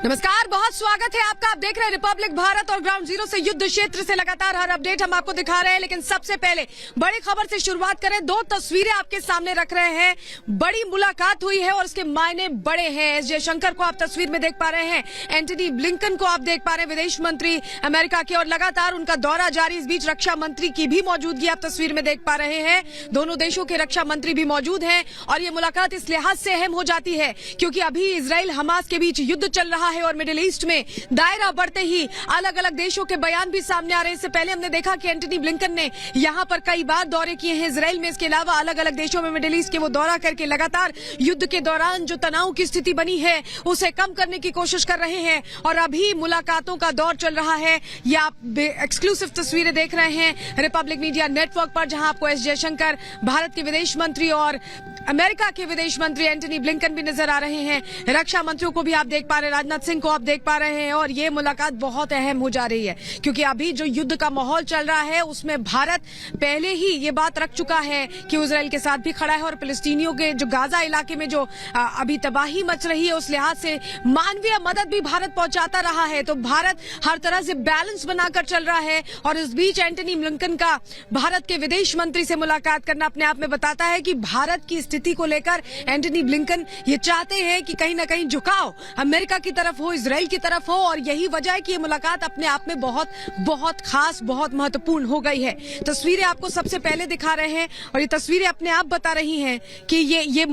नमस्कार, बहुत स्वागत है आपका। आप देख रहे हैं रिपब्लिक भारत और ग्राउंड जीरो से युद्ध क्षेत्र से लगातार हर अपडेट हम आपको दिखा रहे हैं। लेकिन सबसे पहले बड़ी खबर से शुरुआत करें। दो तस्वीरें आपके सामने रख रहे हैं। बड़ी मुलाकात हुई है और उसके मायने बड़े हैं। एस जयशंकर को आप तस्वीर में देख पा रहे हैं, एंटनी ब्लिंकन को आप देख पा रहे हैं, विदेश मंत्री अमेरिका के, और लगातार उनका दौरा जारी। इस बीच रक्षा मंत्री की भी मौजूदगी आप तस्वीर में देख पा रहे हैं। दोनों देशों के रक्षा मंत्री भी मौजूद हैं और ये मुलाकात इस लिहाज से अहम हो जाती है क्योंकि अभी इजराइल हमास के बीच युद्ध चल रहा है और मिडिल ईस्ट में दायरा बढ़ते ही अलग अलग देशों के बयान भी सामने आ रहे हैं। इससे पहले हमने देखा कि एंटनी ब्लिंकन ने यहां पर कई बार दौरे किए हैं इजराइल में। इसके अलावा अलग अलग देशों में मिडिल ईस्ट के वो दौरा करके लगातार युद्ध के दौरान जो तनाव की स्थिति बनी है उसे कम करने की कोशिश कर रहे हैं और अभी मुलाकातों का दौर चल रहा है। ये आप एक्सक्लूसिव तस्वीरें देख रहे हैं रिपब्लिक मीडिया नेटवर्क पर, जहां आपको एस जयशंकर, भारत के विदेश मंत्री और अमेरिका के विदेश मंत्री एंटनी ब्लिंकन भी नजर आ रहे हैं। रक्षा मंत्रियों को भी आप देख पा रहे हैं, राजनाथ सिंह को आप देख पा रहे हैं। और ये मुलाकात बहुत अहम हो जा रही है क्योंकि अभी जो युद्ध का माहौल चल रहा है उसमें भारत पहले ही ये बात रख चुका है कि इजराइल के साथ भी खड़ा है और फिलिस्तीनियों के जो गाजा इलाके में जो अभी तबाही मच रही है उस लिहाज से मानवीय मदद भी भारत पहुंचाता रहा है। तो भारत हर तरह से बैलेंस बनाकर चल रहा है और इस बीच एंटनी ब्लिंकन का भारत के विदेश मंत्री से मुलाकात करना अपने आप में बताता है कि भारत की स्थिति को लेकर एंटनी ब्लिंकन ये चाहते हैं कि कहीं ना कहीं झुकाव अमेरिका की तरफ हो, इजराइल की तरफ हो, और यही वजह है कि ये मुलाकात अपने आप में बहुत बहुत खास, बहुत महत्वपूर्ण हो गई है। तस्वीरें आपको सबसे पहले दिखा रहे हैं और ये तस्वीरें अपने आप बता रही हैं कि ये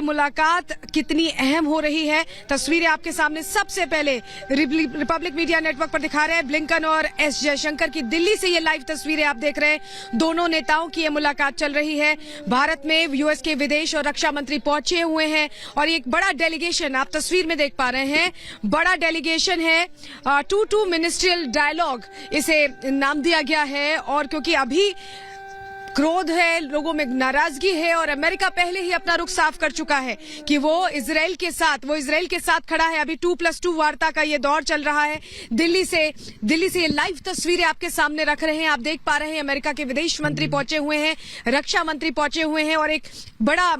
मुलाकात कितनी अहम हो रही है। तस्वीरें आपके सामने सबसे पहले रिपब्लिक मीडिया नेटवर्क पर दिखा रहे हैं। ब्लिंकन और एस जयशंकर की दिल्ली से ये लाइव तस्वीरें आप देख रहे हैं। दोनों नेताओं की ये मुलाकात चल रही है। भारत में यूएस के विदेश और रक्षा मंत्री पहुंचे हुए हैं और एक बड़ा डेलीगेशन आप तस्वीर में देख पा रहे हैं। बड़ा डेलीगेशन है, टू मिनिस्ट्रियल डायलॉग इसे नाम दिया गया है। और क्योंकि अभी क्रोध है, लोगों में नाराजगी है और अमेरिका पहले ही अपना रुख साफ कर चुका है कि वो इजराइल के साथ खड़ा है। अभी 2+2 वार्ता का ये दौर चल रहा है। दिल्ली से ये लाइव तस्वीरें आपके सामने रख रहे हैं। आप देख पा रहे हैं अमेरिका के विदेश मंत्री पहुंचे हुए हैं, रक्षा मंत्री पहुंचे हुए हैं और एक बड़ा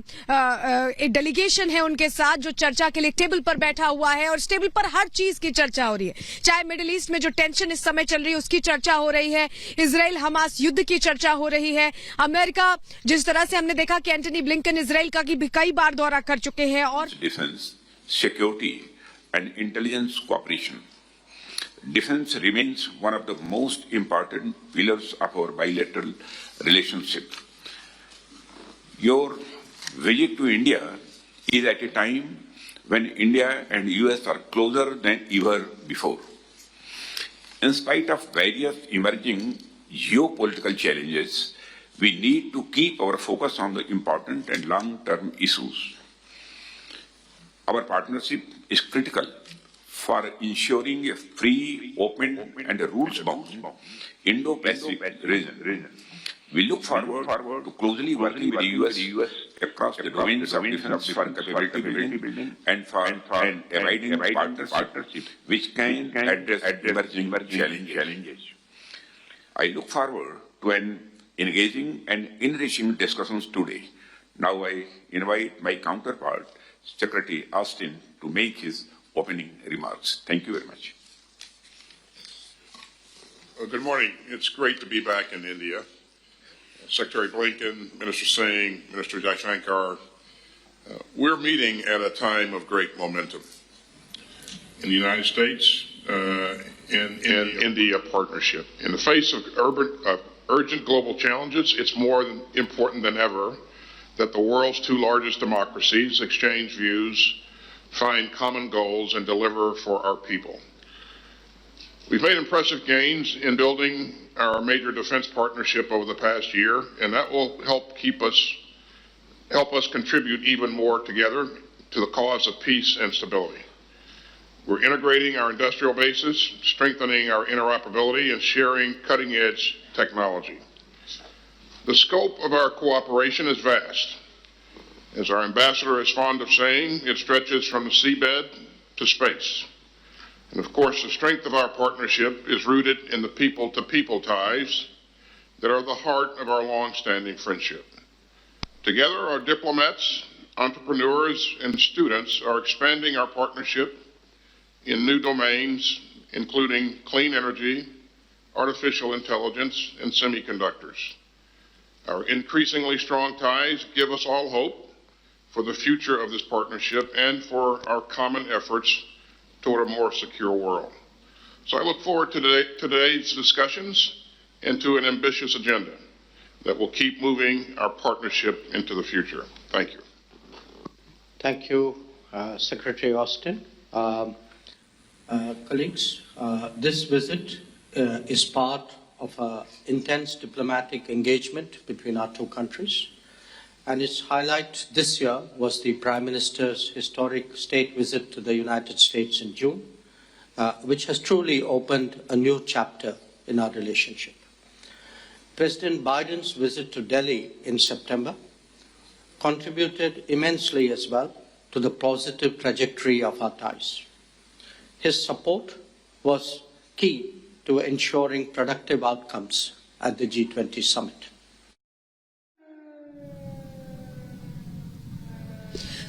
एक डेलीगेशन है उनके साथ जो चर्चा के लिए टेबल पर बैठा हुआ है। और इस टेबल पर हर चीज की चर्चा हो रही है, चाहे मिडिल ईस्ट में जो टेंशन इस समय चल रही है उसकी चर्चा हो रही है, इजराइल हमास युद्ध की चर्चा हो रही है। अमेरिका, जिस तरह से हमने देखा कि एंटनी ब्लिंकन इजराइल का भी कई बार दौरा कर चुके हैं। और defence, security and intelligence cooperation. Defense remains one of the most important pillars of our bilateral relationship. Your visit to India is at a time when India and US are closer than ever before. In spite of various emerging geopolitical challenges, we need to keep our focus on the important and long-term issues. Our partnership is critical for ensuring a free, open, and a rules-bound Indo-Pacific region. We look forward to closely working with the US across the domains of defense for capability building and for an abiding partnership which can address emerging challenges. I look forward to an engaging and enriching discussions today. Now I invite my counterpart, Secretary Austin, to make his opening remarks. Thank you very much. Well, good morning. It's great to be back in India. Secretary Blinken, Minister Singh, Minister Jaishankar, we're meeting at a time of great momentum in the United States and India partnership. In the face of urgent global challenges, it's more important than ever that the world's two largest democracies exchange views, find common goals, and deliver for our people. We've made impressive gains in building our major defense partnership over the past year, and that will help us contribute even more together to the cause of peace and stability. We're integrating our industrial bases, strengthening our interoperability, and sharing cutting-edge technology. The scope of our cooperation is vast. As our ambassador is fond of saying, it stretches from the seabed to space. And of course, the strength of our partnership is rooted in the people-to-people ties that are the heart of our long-standing friendship. Together, our diplomats, entrepreneurs, and students are expanding our partnership in new domains, including clean energy, artificial intelligence, and semiconductors. Our increasingly strong ties give us all hope for the future of this partnership and for our common efforts toward a more secure world. So I look forward to today's discussions and to an ambitious agenda that will keep moving our partnership into the future. Thank you. Thank you, Secretary Austin. Colleagues, this visit is part of an intense diplomatic engagement between our two countries. And its highlight this year was the Prime Minister's historic state visit to the United States in June, which has truly opened a new chapter in our relationship. President Biden's visit to Delhi in September contributed immensely as well to the positive trajectory of our ties. His support was key to ensuring productive outcomes at the G20 summit.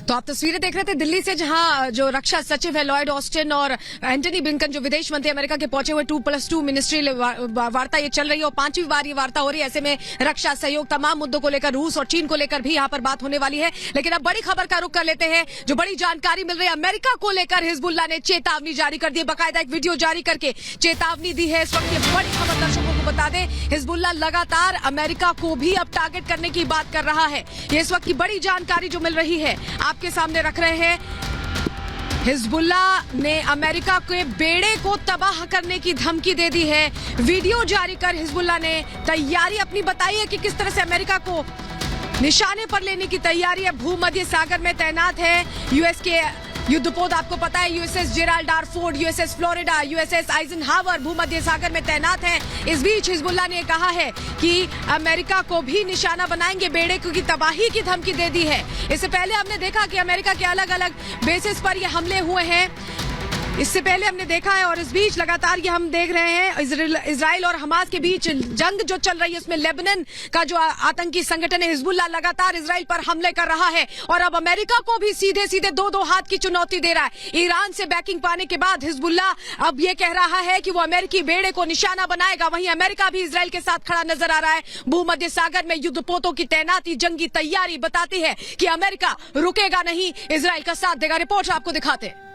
तो आप तस्वीरें देख रहे थे दिल्ली से, जहां जो रक्षा सचिव है लॉयड ऑस्टिन और एंटनी ब्लिंकन जो विदेश मंत्री अमेरिका के पहुंचे हुए 2+2 मिनिस्ट्री वार्ता ये चल रही है और 5वीं बार ये वार्ता हो रही है। ऐसे में रक्षा सहयोग तमाम मुद्दों को लेकर, रूस और चीन को लेकर भी यहां पर बात होने वाली है। लेकिन अब बड़ी खबर का रुख कर लेते हैं। जो बड़ी जानकारी मिल रही है, अमेरिका को लेकर हिजबुल्लाह ने चेतावनी जारी कर दी है, बाकायदा एक वीडियो जारी करके चेतावनी दी है। इस वक्त ये बड़ी खबर दर्शकों को बता दें, हिजबुल्लाह लगातार अमेरिका को भी अब टारगेट करने की बात कर रहा है। ये इस वक्त की बड़ी जानकारी जो मिल रही है आपके सामने रख रहे हैं। हिजबुल्लाह ने अमेरिका के बेड़े को तबाह करने की धमकी दे दी है। वीडियो जारी कर हिजबुल्लाह ने तैयारी अपनी बताई है कि किस तरह से अमेरिका को निशाने पर लेने की तैयारी है। भूमध्य सागर में तैनात है यूएस के युद्धपोत, आपको पता है USS Gerald R Ford, USS Florida, USS Eisenhower भूमध्य सागर में तैनात हैं। इस बीच हिजबुल्लाह ने कहा है कि अमेरिका को भी निशाना बनाएंगे, बेड़े की तबाही की धमकी दे दी है। इससे पहले हमने देखा कि अमेरिका के अलग अलग बेसिस पर ये हमले हुए हैं, इससे पहले हमने देखा है। और इस बीच लगातार ये हम देख रहे हैं इजराइल और हमास के बीच जंग जो चल रही है, उसमें लेबनान का जो आतंकी संगठन है हिजबुल्लाह लगातार इजराइल पर हमले कर रहा है और अब अमेरिका को भी सीधे सीधे दो हाथ की चुनौती दे रहा है। ईरान से बैकिंग पाने के बाद हिजबुल्लाह अब ये कह रहा है कि वो अमेरिकी बेड़े को निशाना बनाएगा। वहीं अमेरिका भी इजराइल के साथ खड़ा नजर आ रहा है। भूमध्य सागर में युद्धपोतों की तैनाती, जंगी तैयारी बताती है कि अमेरिका रुकेगा नहीं, इजराइल का साथ देगा। रिपोर्ट आपको दिखाते हैं।